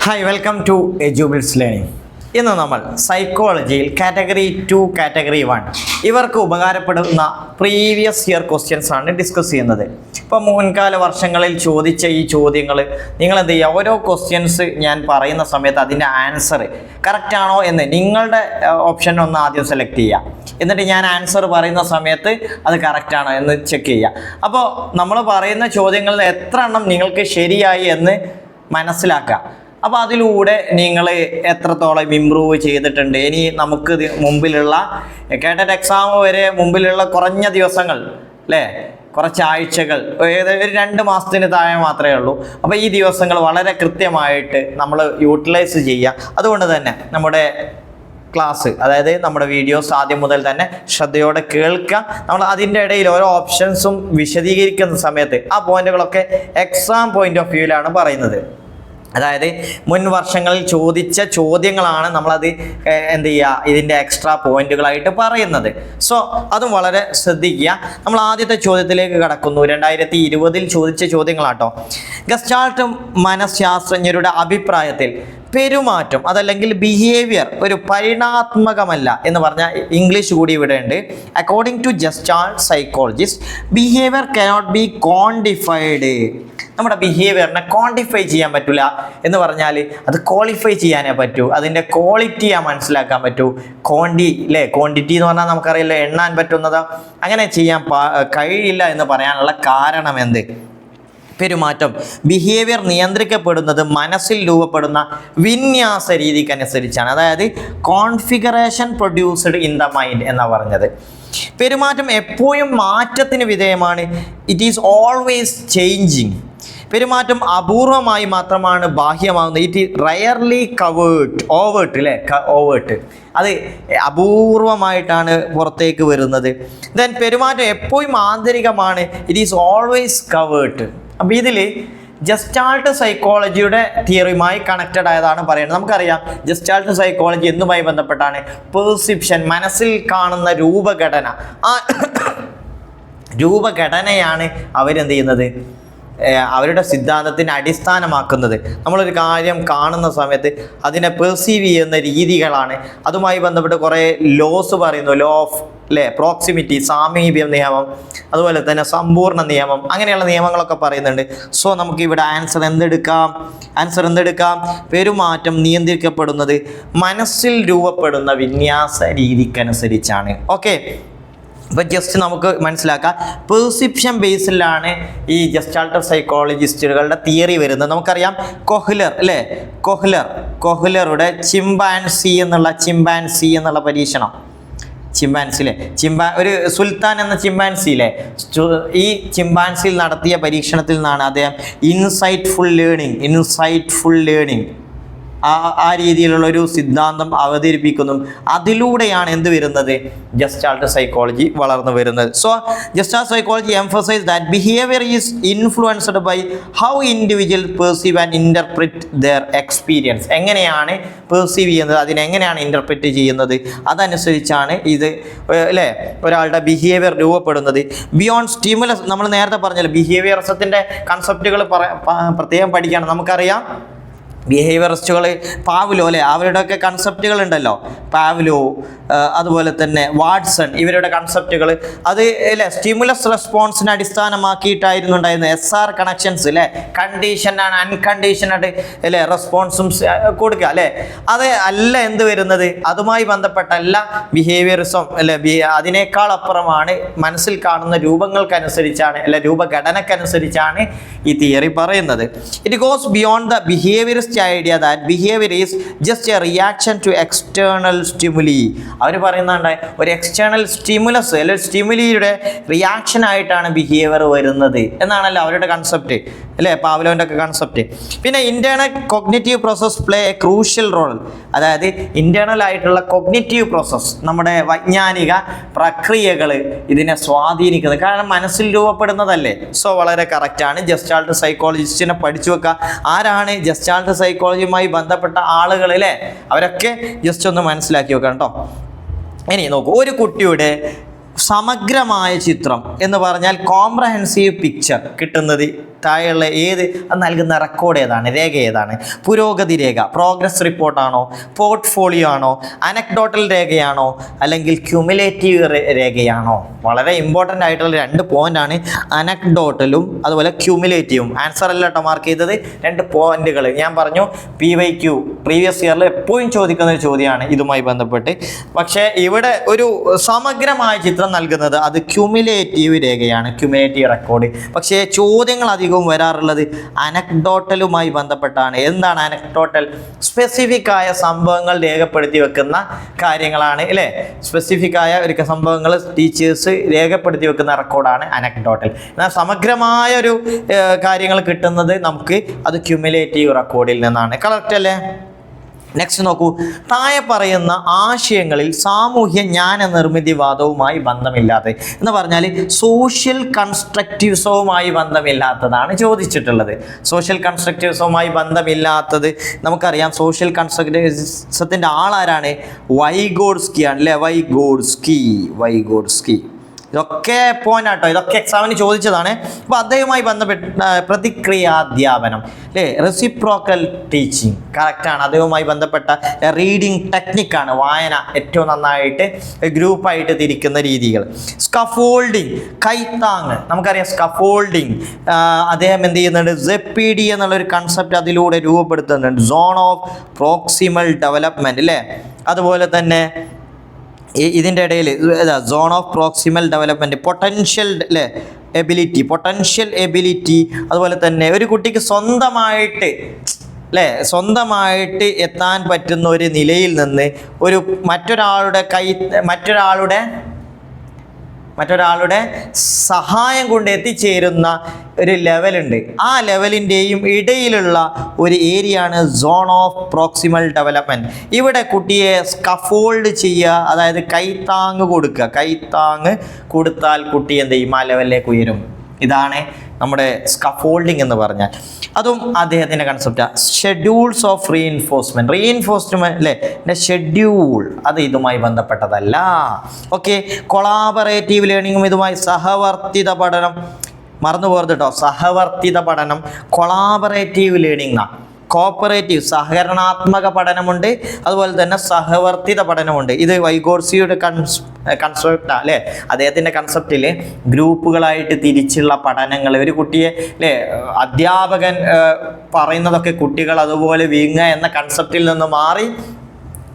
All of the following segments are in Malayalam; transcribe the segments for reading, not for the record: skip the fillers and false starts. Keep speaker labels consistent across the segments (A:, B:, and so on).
A: Hi welcome to Edubles learning. ഇന്ന് നമ്മൾ സൈക്കോളജിയിൽ കാറ്റഗറി 2, കാറ്റഗറി 1 ഇവർക്ക് ഉപകാരപ്പെടുന്ന പ്രീവിയസ് ഇയർ ക്വസ്റ്റ്യൻസ് ആണ് ഡിസ്കസ് ചെയ്യുന്നത്. ഇപ്പോൾ മുൻകാല വർഷങ്ങളിൽ ചോദിച്ച ഈ ചോദ്യങ്ങൾ നിങ്ങൾ എന്ത് ചെയ്യുക, ഓരോ ക്വസ്റ്റ്യൻസ് ഞാൻ പറയുന്ന സമയത്ത് അതിൻ്റെ ആൻസർ കറക്റ്റ് ആണോ എന്ന് നിങ്ങളുടെ ഓപ്ഷൻ ഒന്ന് ആദ്യം സെലക്ട് ചെയ്യുക. എന്നിട്ട് ഞാൻ ആൻസർ പറയുന്ന സമയത്ത് അത് കറക്റ്റ് ആണോ എന്ന് ചെക്ക് ചെയ്യുക. അപ്പോൾ നമ്മൾ പറയുന്ന ചോദ്യങ്ങളിൽ എത്ര എണ്ണം നിങ്ങൾക്ക് ശരിയായി എന്ന് മനസ്സിലാക്കുക. അപ്പോൾ അതിലൂടെ നിങ്ങൾ എത്രത്തോളം ഇമ്പ്രൂവ് ചെയ്തിട്ടുണ്ട്. ഇനി നമുക്ക് മുമ്പിലുള്ള കേട്ടറ്റ് എക്സാം വരെ മുമ്പിലുള്ള കുറഞ്ഞ ദിവസങ്ങൾ അല്ലേ, കുറച്ച് ആഴ്ചകൾ, ഒരു 2 മാസത്തിന് താഴെ മാത്രമേ ഉള്ളൂ. അപ്പോൾ ഈ ദിവസങ്ങൾ വളരെ കൃത്യമായിട്ട് നമ്മൾ യൂട്ടിലൈസ് ചെയ്യുക. അതുകൊണ്ട് തന്നെ നമ്മുടെ ക്ലാസ്, അതായത് നമ്മുടെ വീഡിയോസ് ആദ്യം മുതൽ തന്നെ ശ്രദ്ധയോടെ കേൾക്കുക. നമ്മൾ അതിൻ്റെ ഇടയിൽ ഓരോ ഓപ്ഷൻസും വിശദീകരിക്കുന്ന സമയത്ത് ആ പോയിന്റുകളൊക്കെ എക്സാം പോയിന്റ് ഓഫ് വ്യൂവിലാണ് പറയുന്നത്. അതായത് മുൻ വർഷങ്ങളിൽ ചോദിച്ച ചോദ്യങ്ങളാണ് നമ്മളത് എന്ത് ചെയ്യുക, ഇതിൻ്റെ എക്സ്ട്രാ പോയിന്റുകളായിട്ട് പറയുന്നത്. സോ അതും വളരെ ശ്രദ്ധിക്കുക. നമ്മൾ ആദ്യത്തെ ചോദ്യത്തിലേക്ക് കടക്കുന്നു. 2020 ചോദിച്ച ചോദ്യങ്ങളാട്ടോ. ഗസ്റ്റാൾട്ട് മനഃശാസ്ത്രജ്ഞരുടെ അഭിപ്രായത്തിൽ പെരുമാറ്റം അതല്ലെങ്കിൽ ബിഹേവിയർ ഒരു പരിണാത്മകമല്ല എന്ന് പറഞ്ഞാൽ ഇംഗ്ലീഷ് കൂടി ഇവിടെ ഉണ്ട്. According to gestalt psychologist, behaviour cannot be quantified. നമ്മുടെ ബിഹേവിയറിനെ ക്വാണ്ടിഫൈ ചെയ്യാൻ പറ്റില്ല എന്ന് പറഞ്ഞാൽ അത് ക്വാളിഫൈ ചെയ്യാനേ പറ്റൂ, അതിൻ്റെ ക്വാളിറ്റിയാ മനസ്സിലാക്കാൻ പറ്റൂ. ക്വാണ്ടിറ്റി എന്ന് പറഞ്ഞാൽ നമുക്കറിയില്ല, എണ്ണാൻ പറ്റുന്നത്, അങ്ങനെ ചെയ്യാൻ കഴിയില്ല എന്ന് പറയാനുള്ള കാരണം എന്ത്? പെരുമാറ്റം, ബിഹേവിയർ നിയന്ത്രിക്കപ്പെടുന്നത് മനസ്സിൽ രൂപപ്പെടുന്ന വിന്യാസ രീതിക്കനുസരിച്ചാണ്. അതായത് configuration produced in the mind എന്നാണ് പറഞ്ഞത്. പെരുമാറ്റം എപ്പോഴും മാറ്റത്തിന് വിധേയമാണ്. It is always changing. പെരുമാറ്റം അപൂർവമായി മാത്രമാണ് ബാഹ്യമാകുന്നത്. ഇറ്റ് റയർലി ഓവേർട്ട് അല്ലേ, ഓവേർട്ട്, അത് അപൂർവമായിട്ടാണ് പുറത്തേക്ക് വരുന്നത്. ദെൻ പെരുമാറ്റം എപ്പോഴും ആന്തരികമാണ്. It is always covert. അപ്പോൾ ഇതിൽ ജസ്റ്റാൾട്ട് സൈക്കോളജിയുടെ തിയറിയുമായി കണക്റ്റഡ് ആയതാണ് പറയുന്നത്. നമുക്കറിയാം ജസ്റ്റാൾട്ട് സൈക്കോളജി എന്തുമായി ബന്ധപ്പെട്ടാണ്? പെർസെപ്ഷൻ, മനസ്സിൽ കാണുന്ന രൂപഘടന. ആ രൂപഘടനയാണ് അവരെന്ത് ചെയ്യുന്നത്, അവരുടെ സിദ്ധാന്തത്തിന് അടിസ്ഥാനമാക്കുന്നത്. നമ്മളൊരു കാര്യം കാണുന്ന സമയത്ത് അതിനെ പെർസീവ് ചെയ്യുന്ന രീതികളാണ്. അതുമായി ബന്ധപ്പെട്ട് കുറേ ലോസ് പറയുന്നു. ലോ ഓഫ് പ്രോക്സിമിറ്റി, സാമീപ്യം നിയമം, അതുപോലെ തന്നെ സമ്പൂർണ്ണ നിയമം, അങ്ങനെയുള്ള നിയമങ്ങളൊക്കെ പറയുന്നുണ്ട്. സോ നമുക്ക് ഇവിടെ ആൻസർ എന്തെടുക്കാം? പെരുമാറ്റം നിയന്ത്രിക്കപ്പെടുന്നത് മനസ്സിൽ രൂപപ്പെടുന്ന വിന്യാസ രീതിക്കനുസരിച്ചാണ്. ഓക്കെ, അപ്പോൾ ജസ്റ്റ് നമുക്ക് മനസ്സിലാക്കാം, പെർസെപ്ഷൻ ബേസിലാണ് ഈ ജസ്റ്റാൾട്ട് സൈക്കോളജിസ്റ്റുകളുടെ തിയറി വരുന്നത്. നമുക്കറിയാം കൊഹ്ലറുടെ ചിമ്പാൻസി എന്നുള്ള പരീക്ഷണം, ഒരു സുൽത്താൻ എന്ന ചിമ്പാൻസിയിലെ ഈ ചിമ്പാൻസിയിൽ നടത്തിയ പരീക്ഷണത്തിൽ നിന്നാണ് അദ്ദേഹം ഇൻസൈറ്റ്ഫുൾ ലേണിംഗ് ആ രീതിയിലുള്ള ഒരു സിദ്ധാന്തം അവതരിപ്പിക്കുന്നു. അതിലൂടെയാണ് എന്ത് വരുന്നത്, ജസ്റ്റാൾട്ട് സൈക്കോളജി വളർന്നു വരുന്നത്. So gestalt psychology emphasise that behaviour is influenced by how individual perceive and interpret their experience. എങ്ങനെയാണ് പെർസീവ് ചെയ്യുന്നത്, അതിനെങ്ങനെയാണ് ഇൻ്റർപ്രിറ്റ് ചെയ്യുന്നത്, അതനുസരിച്ചാണ് ഇത് അല്ലേ ഒരാളുടെ ബിഹേവിയർ രൂപപ്പെടുന്നത്. ബിയോണ്ട് സ്റ്റിമുലസ്, നമ്മൾ നേരത്തെ പറഞ്ഞല്ലോ ബിഹേവിയറിസത്തിൻ്റെ കൺസെപ്റ്റുകൾ പ്രത്യേകം പഠിക്കുകയാണ്. നമുക്കറിയാം ബിഹേവിയറിസ്റ്റുകൾ പാവ്ലോ അവരുടെയൊക്കെ കൺസെപ്റ്റുകൾ ഉണ്ടല്ലോ, പാവ്ലോ അതുപോലെ തന്നെ വാട്സൺ, ഇവരുടെ കൺസെപ്റ്റുകൾ അത് സ്റ്റിമുലസ് റെസ്പോൺസിനെ അടിസ്ഥാനമാക്കിയിട്ടായിരുന്നു ഉണ്ടായിരുന്നത്. SR കണക്ഷൻസ് കണ്ടീഷൻ ആണ് അൺകണ്ടീഷനഡ് റെസ്പോൺസും കൊടുക്കുക അത് അല്ല എന്ത് വരുന്നത്, അതുമായി ബന്ധപ്പെട്ടല്ല ബിഹേവിയറിസം അതിനേക്കാൾ അപ്പുറമാണ് മനസ്സിൽ കാണുന്ന രൂപങ്ങൾക്കനുസരിച്ചാണ് രൂപഘടനക്കനുസരിച്ചാണ് ഈ തിയറി പറയുന്നത്. It goes beyond the behaviourist idea that behavior is just a reaction to external stimuli. അവർ പറയുന്നുണ്ട് ഒരു എക്സ്റ്റേണൽ സ്റ്റിമുലസ് സ്റ്റിമുലിയുടെ റിയാക്ഷൻ ആയിട്ടാണ് ബിഹേവിയർ വരുന്നത് എന്നാണല്ലോ അവരുടെ കൺസെപ്റ്റ് പാവ്ലോവിൻ്റെ ഒക്കെ കൺസെപ്റ്റ്. പിന്നെ internal cognitive process play a crucial role. അതായത് ഇന്റേണൽ ആയിട്ടുള്ള കൊഗ്നിറ്റീവ് പ്രോസസ്, നമ്മുടെ വൈജ്ഞാനിക പ്രക്രിയകൾ ഇതിനെ സ്വാധീനിക്കുന്നത്, കാരണം മനസ്സിൽ രൂപപ്പെടുന്നതല്ലേ. സോ വളരെ കറക്റ്റാണ്. ജസ്റ്റാൾട്ട് സൈക്കോളജിസ്റ്റിനെ പഠിച്ചു വെക്കുക. ആരാണ് ജസ്റ്റാൾട്ട് സൈക്കോളജിയുമായി ബന്ധപ്പെട്ട ആളുകൾ അവരൊക്കെ ജസ്റ്റ് ഒന്ന് മനസ്സിലാക്കി വെക്കണം കേട്ടോ. ഇനി നോക്കൂ, ഒരു കുട്ടിയുടെ സമഗ്രമായ ചിത്രം എന്ന് പറഞ്ഞാൽ കോംപ്രഹെൻസീവ് പിക്ചർ കിട്ടുന്നത് താഴെയുള്ള നൽകുന്ന റെക്കോർഡ് ഏതാണ്, രേഖ ഏതാണ്? പുരോഗതി രേഖ, പ്രോഗ്രസ് റിപ്പോർട്ടാണോ, പോർട്ട്ഫോളിയോ ആണോ, അനക്ഡോട്ടൽ രേഖയാണോ, അല്ലെങ്കിൽ ക്യുമുലേറ്റീവ് രേഖയാണോ? വളരെ ഇമ്പോർട്ടൻ്റ് ആയിട്ടുള്ള 2 പോയിൻ്റാണ് അനക്ഡോട്ടലും അതുപോലെ ക്യുമുലേറ്റീവും. ആൻസർ അല്ല കേട്ടോ മാർക്ക് ചെയ്തത്, 2 പോയിന്റുകൾ ഞാൻ പറഞ്ഞു. PYQ പ്രീവിയസ് ഇയറിൽ എപ്പോഴും ചോദിക്കുന്ന ഒരു ചോദ്യമാണ് ഇതുമായി ബന്ധപ്പെട്ട്. പക്ഷേ ഇവിടെ ഒരു സമഗ്രമായ ചിത്രം നൽകുന്നത് അത് ക്യുമുലേറ്റീവ് രേഖയാണ്, ക്യുമുലേറ്റീവ് റെക്കോർഡ്. പക്ഷേ ചോദ്യങ്ങൾ അധികവും വരാറുള്ളത് അനക്ഡോട്ടലുമായി ബന്ധപ്പെട്ടാണ്. എന്താണ് അനക്ഡോട്ടൽ? സ്പെസിഫിക് ആയ സംഭവങ്ങൾ രേഖപ്പെടുത്തി വെക്കുന്ന കാര്യങ്ങളാണ് അല്ലേ? സ്പെസിഫിക് ആയ ഒരു സംഭവങ്ങൾ ടീച്ചേഴ്സ് രേഖപ്പെടുത്തി വെക്കുന്ന റെക്കോർഡാണ് അനക്ഡോട്ടൽ. എന്നാൽ സമഗ്രമായ ഒരു കാര്യങ്ങൾ കിട്ടുന്നത് നമുക്ക് അത് ക്യുമുലേറ്റീവ് റെക്കോർഡിൽ നിന്നാണ്. കറക്റ്റ് അല്ലേ? നെക്സ്റ്റ് നോക്കൂ. താഴെ പറയുന്ന ആശയങ്ങളിൽ സാമൂഹ്യ ജ്ഞാന നിർമ്മിതിവാദവുമായി ബന്ധമില്ലാതെ എന്ന് പറഞ്ഞാൽ സോഷ്യൽ കൺസ്ട്രക്റ്റിവിസവുമായി ബന്ധമില്ലാത്തതാണ് ചോദിച്ചിട്ടുള്ളത്. സോഷ്യൽ കൺസ്ട്രക്റ്റിവിസവുമായി ബന്ധമില്ലാത്തത് നമുക്കറിയാം. സോഷ്യൽ കൺസ്ട്രക്റ്റിവിസത്തിൻ്റെ ആളാരാണ്? വൈഗോഡ്സ്കി ആണ് അല്ലേ? വൈഗോഡ്സ്കി ഇതൊക്കെ പോയിന്റ് ആട്ടോ, ഇതൊക്കെ എക്സാമിന് ചോദിച്ചതാണ്. അപ്പോൾ അദ്ദേഹവുമായി ബന്ധപ്പെട്ട പ്രതിക്രിയാധ്യാപനം അല്ലേ, റെസിപ്രോക്കൽ ടീച്ചിങ് കറക്റ്റാണ്. അദ്ദേഹവുമായി ബന്ധപ്പെട്ട റീഡിങ് ടെക്നിക്കാണ്, വായന ഏറ്റവും നന്നായിട്ട് ഗ്രൂപ്പായിട്ട് തിരിക്കുന്ന രീതികൾ. സ്കഫോൾഡിങ്, കൈത്താങ്, നമുക്കറിയാം സ്കഫോൾഡിങ്. അദ്ദേഹം എന്ത് ചെയ്യുന്നുണ്ട്? ZPD എന്നുള്ളൊരു കൺസെപ്റ്റ് അതിലൂടെ രൂപപ്പെടുത്തുന്നുണ്ട്. സോൺ ഓഫ് പ്രോക്സിമൽ ഡെവലപ്മെൻറ്റ് അല്ലേ? അതുപോലെ തന്നെ ഇതിൻ്റെ ഇടയിൽ zone of proximal development, potential ability, അതുപോലെ തന്നെ ഒരു കുട്ടിക്ക് സ്വന്തമായിട്ട് എത്താൻ പറ്റുന്ന ഒരു നിലയിൽ നിന്ന് ഒരു മറ്റൊരാളുടെ സഹായം കൊണ്ട് എത്തിച്ചേരുന്ന ഒരു ലെവലുണ്ട്. ആ ലെവലിൻ്റെയും ഇടയിലുള്ള ഒരു ഏരിയയാണ് സോൺ ഓഫ് പ്രോക്സിമൽ ഡെവലപ്മെൻറ്റ്. ഇവിടെ കുട്ടിയെ സ്കഫോൾഡ് ചെയ്യുക, അതായത് കൈത്താങ് കൊടുത്താൽ കുട്ടി എന്ത് ചെയ്യും? ആ ലെവലിലേക്ക് ഉയരും. ഇതാണ് നമ്മുടെ സ്കഫോൾഡിങ് എന്ന് പറഞ്ഞാൽ. അതും അദ്ദേഹത്തിൻ്റെ കൺസെപ്റ്റാണ്. ഷെഡ്യൂൾസ് ഓഫ് റീഇൻഫോഴ്സ്മെൻറ്റ് അല്ലേ, ഷെഡ്യൂൾ അത് ഇതുമായി ബന്ധപ്പെട്ടതല്ല. ഓക്കെ, കൊളാബറേറ്റീവ് ലേണിങ്ങും ഇതുമായി സഹവർത്തിത പഠനം മറന്നു പോകരുത് കേട്ടോ. സഹവർത്തിത പഠനം കൊളാബറേറ്റീവ് ലേണിംഗ്, കോപ്പറേറ്റീവ് സഹകരണാത്മക പഠനമുണ്ട്, അതുപോലെ തന്നെ സഹവർത്തിത പഠനമുണ്ട്. ഇത് വൈഗോഡ്സ്കിയുടെ കൺസെപ്റ്റാണ് അല്ലേ? അദ്ദേഹത്തിൻ്റെ കൺസെപ്റ്റിൽ ഗ്രൂപ്പുകളായിട്ട് തിരിച്ചുള്ള പഠനങ്ങൾ, ഒരു കുട്ടിയെ അല്ലേ അധ്യാപകൻ പറയുന്നതൊക്കെ കുട്ടികൾ അതുപോലെ വിഴുങ്ങുക എന്ന കൺസെപ്റ്റിൽ നിന്ന് മാറി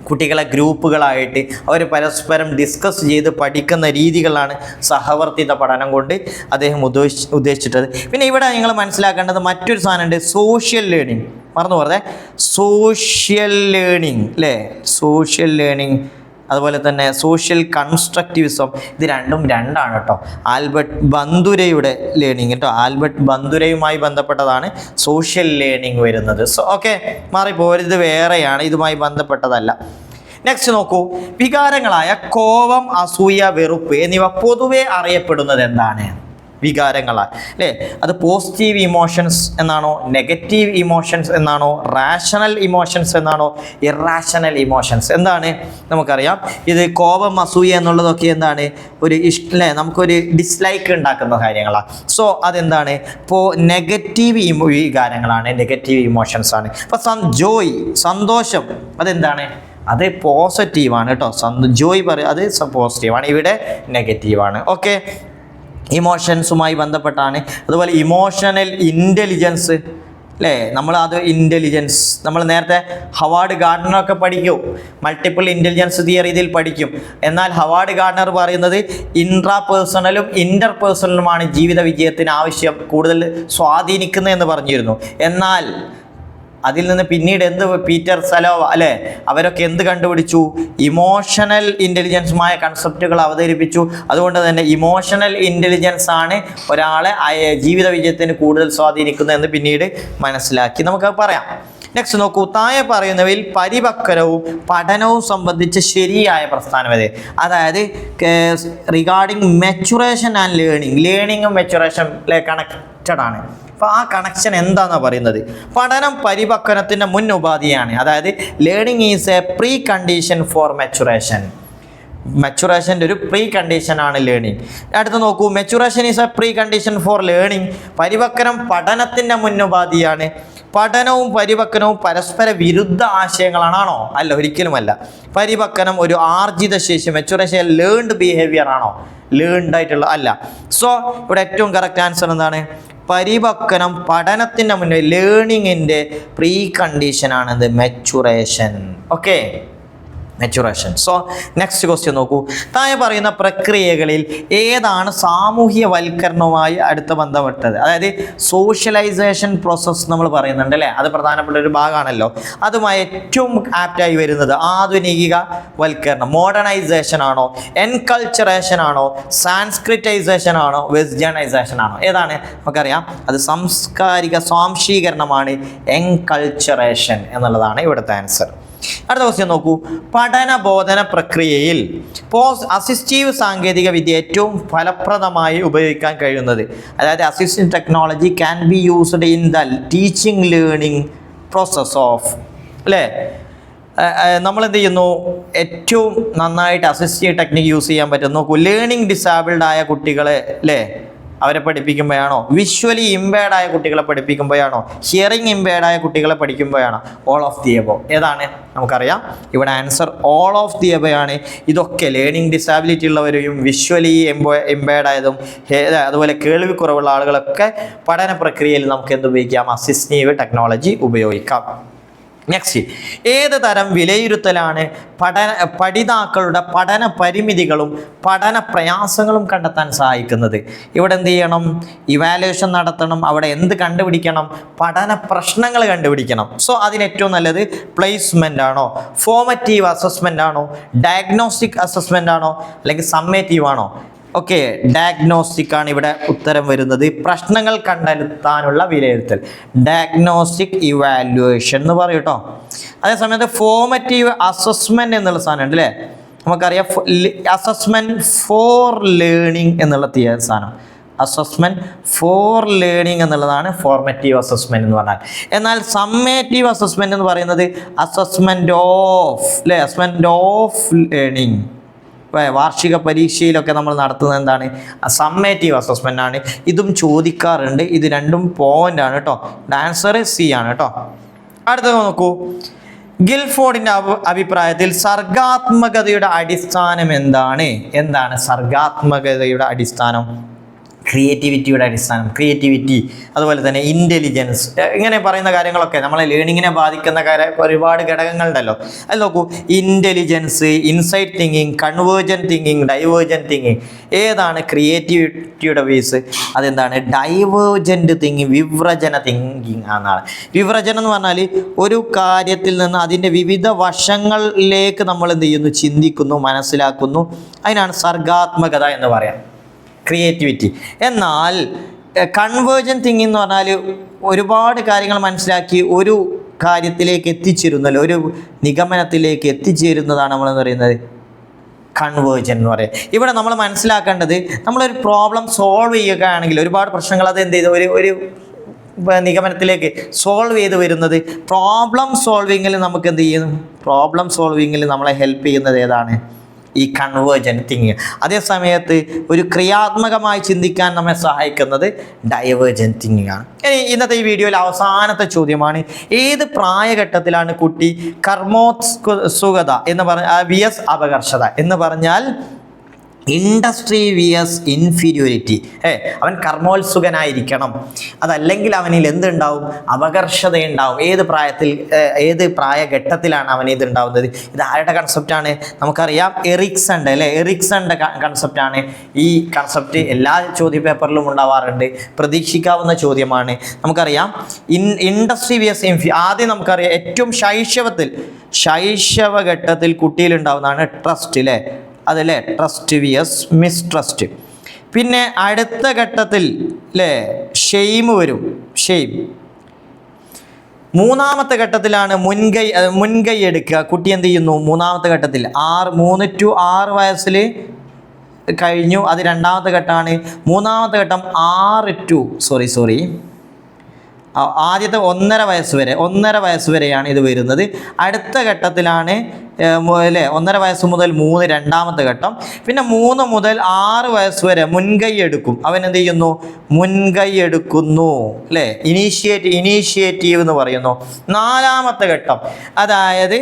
A: കുട്ടികളെ ഗ്രൂപ്പുകളായിട്ട് അവർ പരസ്പരം ഡിസ്കസ് ചെയ്ത് പഠിക്കുന്ന രീതികളാണ് സഹവർത്തിത പഠനം കൊണ്ട് അദ്ദേഹം ഉദ്ദേശിച്ചിട്ടത്. പിന്നെ ഇവിടെ നിങ്ങൾ മനസ്സിലാക്കേണ്ടത് മറ്റൊരു സാധനമുണ്ട്, സോഷ്യൽ ലേണിംഗ്. മറന്നു പോകരുതേ, സോഷ്യൽ ലേണിംഗ് അല്ലേ? സോഷ്യൽ ലേണിംഗ് അതുപോലെ തന്നെ സോഷ്യൽ കൺസ്ട്രക്റ്റിവിസം, ഇത് രണ്ടാണ് കേട്ടോ. ആൽബർട്ട് ബന്ദുരയുടെ ലേണിംഗ് കേട്ടോ, ആൽബർട്ട് ബന്ദുരയുമായി ബന്ധപ്പെട്ടതാണ് സോഷ്യൽ ലേണിംഗ് വരുന്നത്. ഓക്കെ, മാറിപ്പോരുത്, വേറെയാണ്, ഇതുമായി ബന്ധപ്പെട്ടതല്ല. നെക്സ്റ്റ് നോക്കൂ. വികാരങ്ങളായ കോപം, അസൂയ, വെറുപ്പ് എന്നിവ പൊതുവെ അറിയപ്പെടുന്നത് എന്താണ്? വികാരങ്ങളാണ് അല്ലേ? അത് പോസിറ്റീവ് ഇമോഷൻസ് എന്നാണോ, നെഗറ്റീവ് ഇമോഷൻസ് എന്നാണോ, റാഷണൽ ഇമോഷൻസ് എന്നാണോ, ഇറാഷണൽ ഇമോഷൻസ് എന്താണ്? നമുക്കറിയാം ഇത് കോപം, അസൂയ എന്നുള്ളതൊക്കെ എന്താണ്? ഒരു അല്ലേ, നമുക്കൊരു ഡിസ്ലൈക്ക് ഉണ്ടാക്കുന്ന കാര്യങ്ങളാണ്. സോ അതെന്താണ്? ഇപ്പോൾ നെഗറ്റീവ് വികാരങ്ങളാണ്, നെഗറ്റീവ് ഇമോഷൻസ് ആണ്. അപ്പോൾ ജോയ്, സന്തോഷം, അതെന്താണ്? അത് പോസിറ്റീവാണ് കേട്ടോ. ജോയ് പറയും അത് പോസിറ്റീവാണ്, ഇവിടെ നെഗറ്റീവാണ്. ഓക്കെ, ഇമോഷൻസുമായി ബന്ധപ്പെട്ടാണ്. അതുപോലെ ഇമോഷണൽ ഇൻ്റലിജൻസ് അല്ലേ, ഇൻ്റലിജൻസ് നമ്മൾ നേരത്തെ ഹവാർഡ് ഗാർഡനറൊക്കെ പഠിക്കും, മൾട്ടിപ്പിൾ ഇൻ്റലിജൻസ് തിയറി ഇതിൽ പഠിക്കും. എന്നാൽ ഹവാർഡ് ഗാർഡനർ പറയുന്നത് ഇൻട്രാ പേഴ്സണലും ഇൻ്റർ പേഴ്സണലുമാണ് ജീവിത വിജയത്തിന് ആവശ്യം കൂടുതൽ സ്വാധീനിക്കുന്നതെന്ന് പറഞ്ഞിരുന്നു. എന്നാൽ അതിൽ നിന്ന് പിന്നീട് പീറ്റർ സലോവ അല്ലേ, അവരൊക്കെ എന്ത് കണ്ടുപിടിച്ചു? ഇമോഷണൽ ഇൻ്റലിജൻസുമായ കൺസെപ്റ്റുകൾ അവതരിപ്പിച്ചു. അതുകൊണ്ട് തന്നെ ഇമോഷണൽ ഇൻ്റലിജൻസ് ആണ് ഒരാളെ ജീവിത വിജയത്തിന് കൂടുതൽ സ്വാധീനിക്കുന്നതെന്ന് പിന്നീട് മനസ്സിലാക്കി നമുക്ക് പറയാം. നെക്സ്റ്റ് നോക്കൂ. താഴെ പറയുന്നവയിൽ പരിപക്വരവും പഠനവും സംബന്ധിച്ച് ശരിയായ പ്രസ്ഥാനം ഏത്? അതായത് റിഗാർഡിങ് മെച്ചുറേഷൻ ആൻഡ് ലേണിങ്ങും മെച്ചുറേഷൻ കണക്റ്റഡ് ആണ്. അപ്പോൾ ആ കണക്ഷൻ എന്താണെന്നാണ് പറയുന്നത്? പഠനം പരിപക്വനത്തിൻ്റെ മുൻ ഉപാധിയാണ്. അതായത് learning is a pre condition for maturation. മെച്ചുറേഷൻ്റെ ഒരു പ്രീ കണ്ടീഷനാണ് ലേണിംഗ്. അടുത്ത് നോക്കൂ, maturation is a pre condition for learning. പരിപക്വനം പഠനത്തിൻ്റെ മുന്നുപാധിയാണ്. പഠനവും പരിപക്വനവും പരസ്പര വിരുദ്ധ ആശയങ്ങളാണോ? അല്ല, ഒരിക്കലുമല്ല. പരിപക്വനം ഒരു ആർജിത ശേഷി, മെച്ചുറേഷൻ ലേൺഡ് ബിഹേവിയർ ആണോ? ലേൺഡ് ആയിട്ടുള്ള അല്ല. സോ ഇവിടെ ഏറ്റവും കറക്റ്റ് ആൻസർ എന്താണ്? പരിപക്വനം പഠനത്തിൻ്റെ മുന്നേ, ലേണിങ്ങിൻ്റെ പ്രീ കണ്ടീഷനാണിത് maturation. Okay, maturation. So next question നോക്കൂ. താഴെ പറയുന്ന പ്രക്രിയകളിൽ ഏതാണ് സാമൂഹ്യവൽക്കരണവുമായി അടുത്ത ബന്ധപ്പെട്ടത്? അതായത് സോഷ്യലൈസേഷൻ പ്രോസസ്സ് നമ്മൾ പറയുന്നുണ്ട് അല്ലേ, അത് പ്രധാനപ്പെട്ട ഒരു ഭാഗമാണല്ലോ. അതുമായി ഏറ്റവും ആപ്റ്റായി വരുന്നത് ആധുനികവൽക്കരണം, മോഡേണൈസേഷൻ ആണോ, എൻകൾച്ചറേഷൻ ആണോ, സാൻസ്ക്രിറ്റൈസേഷൻ ആണോ, വെസ്റ്റേണൈസേഷൻ ആണോ? ഏതാണ്? നമുക്കറിയാം, അത് സാംസ്കാരിക സ്വാംശീകരണമാണ്, എൻകൾച്ചറേഷൻ എന്നുള്ളതാണ് ഇവിടുത്തെ ആൻസർ. അടുത്ത ക്വസ്റ്റ്യൻ നോക്കൂ. പഠന ബോധന പ്രക്രിയയിൽ അസിസ്റ്റീവ് സാങ്കേതിക വിദ്യ ഏറ്റവും ഫലപ്രദമായി ഉപയോഗിക്കാൻ കഴിയുന്നത്, അതായത് assistive technology can be used in the teaching learning process of, അല്ലേ? നമ്മളെന്ത് ചെയ്യുന്നു? ഏറ്റവും നന്നായിട്ട് അസിസ്റ്റീവ് ടെക്നിക്ക് യൂസ് ചെയ്യാൻ പറ്റും. നോക്കൂ, ലേണിംഗ് ഡിസേബിൾഡ് ആയ കുട്ടികളെ, അല്ലേ, അവരെ പഠിപ്പിക്കുമ്പോഴാണോ? വിഷ്വലി ഇമ്പയർഡ് ആയ കുട്ടികളെ പഠിപ്പിക്കുമ്പോഴാണോ? ഹിയറിംഗ് ഇമ്പയർഡ് ആയ കുട്ടികളെ പഠിക്കുമ്പോഴാണോ? All of the above. ഏതാണ്? നമുക്കറിയാം ഇവിടെ answer all of the above ആണ്. ഇതൊക്കെ ലേണിംഗ് ഡിസാബിലിറ്റി ഉള്ളവരെയും വിഷ്വലി ഇമ്പയർഡ് ആയതും അതുപോലെ കേൾവി കുറവുള്ള ആളുകളൊക്കെ പഠന പ്രക്രിയയിൽ നമുക്ക് എന്ത് ഉപയോഗിക്കാം? അസിസ്റ്റീവ് ടെക്നോളജി ഉപയോഗിക്കാം. നെക്സ്റ്റ്, ഏത് തരം വിലയിരുത്തലാണ് പഠിതാക്കളുടെ പഠന പരിമിതികളും പഠന പ്രയാസങ്ങളും കണ്ടെത്താൻ സഹായിക്കുന്നത്? ഇവിടെ എന്ത് ചെയ്യണം? ഇവാലുവേഷൻ നടത്തണം. അവിടെ എന്ത് കണ്ടുപിടിക്കണം? പഠന പ്രശ്നങ്ങൾ കണ്ടുപിടിക്കണം. സോ അതിന് ഏറ്റവും നല്ലത് പ്ലേസ്മെൻ്റ് ആണോ, ഫോമറ്റീവ് അസസ്മെൻ്റ് ആണോ, ഡയഗ്നോസ്റ്റിക് അസസ്മെൻ്റ് ആണോ, അല്ലെങ്കിൽ സമ്മേറ്റീവ് ആണോ? ഓക്കെ, ഡയഗ്നോസ്റ്റിക് ആണ് ഇവിടെ ഉത്തരം വരുന്നത്. പ്രശ്നങ്ങൾ കണ്ടെത്താനുള്ള വിലയിരുത്തൽ, ഡയഗ്നോസ്റ്റിക് ഇവാലുവേഷൻ എന്ന് പറയും കേട്ടോ. അതേസമയത്ത് ഫോമറ്റീവ് അസസ്മെൻ്റ് എന്നുള്ള സാധനം ഉണ്ട് അല്ലേ, നമുക്കറിയാം. അസസ്മെൻറ്റ് ഫോർ ലേണിംഗ് എന്നുള്ള സാധനം, അസസ്മെൻറ്റ് ഫോർ ലേണിംഗ് എന്നുള്ളതാണ് ഫോർമറ്റീവ് അസസ്മെൻറ്റ് എന്ന് പറഞ്ഞാൽ. എന്നാൽ സമ്മേറ്റീവ് അസസ്മെൻറ്റ് എന്ന് പറയുന്നത് അസസ്മെൻറ്റ് ഓഫ്, അല്ലേ, അസസ്മെൻറ്റ് ഓഫ് ലേണിംഗ്. വാർഷിക പരീക്ഷയിലൊക്കെ നമ്മൾ നടത്തുന്നത് എന്താണ്? സമ്മേറ്റീവ് അസസ്മെൻ്റ് ആണ്. ഇതും ചോദിക്കാറുണ്ട്. ഇത് രണ്ടും പോയിന്റ് ആണ് കേട്ടോ. ആൻസർ സി ആണ് കേട്ടോ. അടുത്തത് നോക്കൂ. ഗിൽഫോർഡിൻ്റെ അഭിപ്രായത്തിൽ സർഗാത്മകതയുടെ അടിസ്ഥാനം എന്താണ്? എന്താണ് സർഗാത്മകതയുടെ അടിസ്ഥാനം? ക്രിയേറ്റിവിറ്റിയുടെ അടിസ്ഥാനം, ക്രിയേറ്റിവിറ്റി, അതുപോലെ തന്നെ ഇൻ്റലിജൻസ്, ഇങ്ങനെ പറയുന്ന കാര്യങ്ങളൊക്കെ നമ്മളെ ലേണിങ്ങിനെ ബാധിക്കുന്ന ഒരുപാട് ഘടകങ്ങളുണ്ടല്ലോ. അത് നോക്കൂ, intelligence, insight thinking, convergent thinking, divergent thinking. ഏതാണ് ക്രിയേറ്റിവിറ്റിയുടെ ബേസ്? അതെന്താണ്? ഡൈവേർജൻറ്റ് തിങ്കിങ്, വിവ്രജന തിങ്കിങ് എന്നാണ്. വിവ്രജനം എന്ന് പറഞ്ഞാൽ ഒരു കാര്യത്തിൽ നിന്ന് അതിൻ്റെ വിവിധ വശങ്ങളിലേക്ക് നമ്മൾ എന്ത് ചെയ്യുന്നു? ചിന്തിക്കുന്നു, മനസ്സിലാക്കുന്നു. അതിനാണ് സർഗാത്മകത എന്ന് പറയാം, ക്രിയേറ്റിവിറ്റി. എന്നാൽ കൺവേർജൻറ്റ് തിങ്കിങ് എന്ന് പറഞ്ഞാൽ ഒരുപാട് കാര്യങ്ങൾ മനസ്സിലാക്കി ഒരു കാര്യത്തിലേക്ക് എത്തിച്ചേരുന്നല്ലോ, ഒരു നിഗമനത്തിലേക്ക് എത്തിച്ചേരുന്നതാണ് നമ്മളെന്ന് പറയുന്നത് കൺവേർജൻ എന്ന് പറയും. ഇവിടെ നമ്മൾ മനസ്സിലാക്കേണ്ടത്, നമ്മളൊരു പ്രോബ്ലം സോൾവ് ചെയ്യുകയാണെങ്കിൽ ഒരുപാട് പ്രശ്നങ്ങൾ അത് എന്ത് ചെയ്ത് ഒരു നിഗമനത്തിലേക്ക് സോൾവ് ചെയ്ത് വരുന്നത്, പ്രോബ്ലം സോൾവിങ്ങിൽ നമുക്ക് എന്ത് ചെയ്യുന്നു? പ്രോബ്ലം സോൾവിങ്ങിൽ നമ്മളെ ഹെൽപ്പ് ചെയ്യുന്നത് ഏതാണ്? ഈ കൺവേർജൻറ്റ് തിങ്കിങ്. അതേ സമയത്ത് ഒരു ക്രിയാത്മകമായി ചിന്തിക്കാൻ നമ്മെ സഹായിക്കുന്നത് ഡൈവേർജൻറ്റ് തിങ്കിങ് ആണ്. ഇനി ഇന്നത്തെ ഈ വീഡിയോയിൽ അവസാനത്തെ ചോദ്യമാണ്, ഏത് പ്രായഘട്ടത്തിലാണ് കുട്ടി കർമ്മോത്സുകത എന്ന് പറഞ്ഞ വിയസ് അപകർഷത എന്ന് പറഞ്ഞാൽ ഇൻഡസ്ട്രി വിയസ് ഇൻഫീരിയോറിറ്റി, അവൻ കർമ്മോത്സുകനായിരിക്കണം, അതല്ലെങ്കിൽ അവനിൽ എന്തുണ്ടാവും? അപകർഷതയുണ്ടാവും. ഏത് പ്രായത്തിൽ, ഏത് പ്രായഘട്ടത്തിലാണ് അവന് ഇതുണ്ടാവുന്നത്? ഇത് ആരുടെ കൺസെപ്റ്റാണ്? നമുക്കറിയാം, എറിക്സൻ്റെ, അല്ലേ, എറിക്സൻ്റെ കൺസെപ്റ്റാണ്. ഈ കൺസെപ്റ്റ് എല്ലാ ചോദ്യപേപ്പറിലും ഉണ്ടാവാറുണ്ട്, പ്രതീക്ഷിക്കാവുന്ന ചോദ്യമാണ്. നമുക്കറിയാം ഇൻഡസ്ട്രി വിയസ് ആദ്യം നമുക്കറിയാം ഏറ്റവും ശൈശവഘട്ടത്തിൽ കുട്ടിയിലുണ്ടാവുന്നതാണ് ട്രസ്റ്റ്, അല്ലേ, അതല്ലേ, ട്രസ്റ്റ് വിയസ് മിസ്ട്രസ്റ്റ്. പിന്നെ അടുത്ത ഘട്ടത്തിൽ, അല്ലേ, ഷെയിം വരും, ഷെയിം. മൂന്നാമത്തെ ഘട്ടത്തിലാണ് മുൻകൈ എടുക്കുക. കുട്ടി എന്ത് ചെയ്യുന്നു? മൂന്നാമത്തെ ഘട്ടത്തിൽ 3 to 6 വയസ്സിൽ കഴിഞ്ഞു, അത് രണ്ടാമത്തെ ഘട്ടമാണ്. മൂന്നാമത്തെ ഘട്ടം 6 to ആദ്യത്തെ 1.5 വയസ്സ് വരെയാണ് ഇത് വരുന്നത്. അടുത്ത ഘട്ടത്തിലാണ് അല്ലേ 1.5 വയസ്സ് മുതൽ 3 രണ്ടാമത്തെ ഘട്ടം. പിന്നെ 3 മുതൽ 6 വയസ്സ് വരെ മുൻകൈ എടുക്കും. അവൻ എന്ത് ചെയ്യുന്നു? മുൻകൈ എടുക്കുന്നു അല്ലേ, ഇനീഷ്യേറ്റീവ് എന്ന് പറയുന്നു. 4ാമത്തെ ഘട്ടം, അതായത്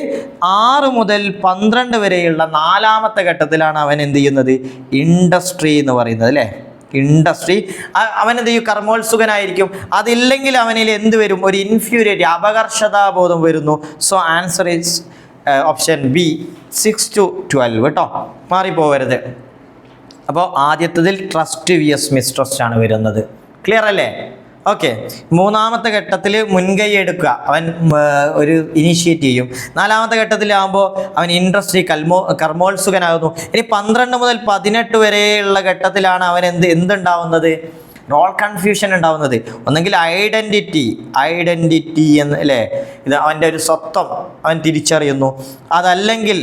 A: 6 മുതൽ 12 വരെയുള്ള 4ാമത്തെ ഘട്ടത്തിലാണ് അവൻ എന്ത് ചെയ്യുന്നത്? ഇൻഡസ്ട്രി എന്ന് പറയുന്നത് അല്ലേ, ഇൻഡസ്ട്രി. അവൻ എന്ത് ചെയ്യും? കർമ്മോത്സുകനായിരിക്കും. അതില്ലെങ്കിൽ അവനിൽ എന്ത് വരും? ഒരു ഇൻഫ്യൂരിറ്റി, അപകർഷതാബോധം വരുന്നു. So answer is option B 6 to 12 കേട്ടോ, മാറിപ്പോവരുത്. അപ്പോൾ ആദ്യത്തതിൽ ട്രസ്റ്റ് vs മിസ്ട്രസ്റ്റ് ആണ് വരുന്നത്. ക്ലിയർ അല്ലേ? ഓക്കെ. 3ാമത്തെ ഘട്ടത്തിൽ മുൻകൈ എടുക്കുക, അവൻ ഒരു ഇനീഷ്യേറ്റ് ചെയ്യും. 4ാമത്തെ ഘട്ടത്തിലാകുമ്പോൾ അവൻ ഇൻഡസ്ട്രി കർമ്മോത്സുകനാകുന്നു. ഇനി 12 മുതൽ 18 വരെയുള്ള ഘട്ടത്തിലാണ് അവൻ എന്തുണ്ടാവുന്നത്? റോൾ കൺഫ്യൂഷൻ ഉണ്ടാവുന്നത്. ഒന്നെങ്കിൽ ഐഡൻറ്റിറ്റി എന്ന് അല്ലേ, ഇത് അവൻ്റെ ഒരു സ്വത്വം അവൻ തിരിച്ചറിയുന്നു. അതല്ലെങ്കിൽ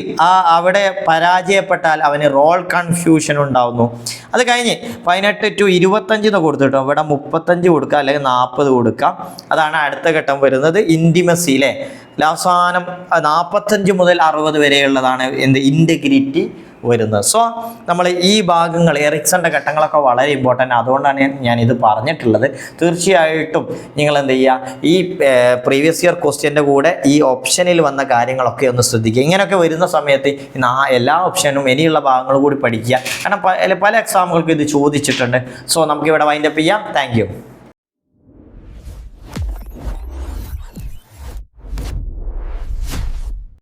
A: അവിടെ പരാജയപ്പെട്ടാൽ അവന് റോൾ കൺഫ്യൂഷൻ ഉണ്ടാവുന്നു. അത് കഴിഞ്ഞ് 18 to 25 കൊടുത്തിട്ടോ, ഇവിടെ 35 കൊടുക്കുക അല്ലെങ്കിൽ 40 കൊടുക്കാം. അതാണ് അടുത്ത ഘട്ടം വരുന്നത്, ഇൻറ്റിമസി അല്ലേ. അവസാനം 45 മുതൽ 60 വരെയുള്ളതാണ് ഇൻറ്റഗ്രിറ്റി വരുന്നത്. സോ നമ്മൾ ഈ ഭാഗങ്ങൾ എറിക്സന്റെ ഘട്ടങ്ങളൊക്കെ വളരെ ഇമ്പോർട്ടൻ്റ്, അതുകൊണ്ടാണ് ഞാൻ ഇത് പറഞ്ഞിട്ടുള്ളത്. തീർച്ചയായിട്ടും നിങ്ങൾ എന്ത് ചെയ്യുക, ഈ പ്രീവിയസ് ഇയർ ക്വസ്റ്റ്യൻ്റെ കൂടെ ഈ ഓപ്ഷനിൽ വന്ന കാര്യങ്ങളൊക്കെ ഒന്ന് ശ്രദ്ധിക്കുക. ഇങ്ങനെയൊക്കെ വരുന്ന സമയത്ത് എല്ലാ ഓപ്ഷനും ഇനിയുള്ള ഭാഗങ്ങളും കൂടി പഠിക്കുക. കാരണം പല എക്സാമുകൾക്ക് ഇത് ചോദിച്ചിട്ടുണ്ട്. സോ നമുക്കിവിടെ വൈൻഡപ്പ് ചെയ്യാം. Thank you.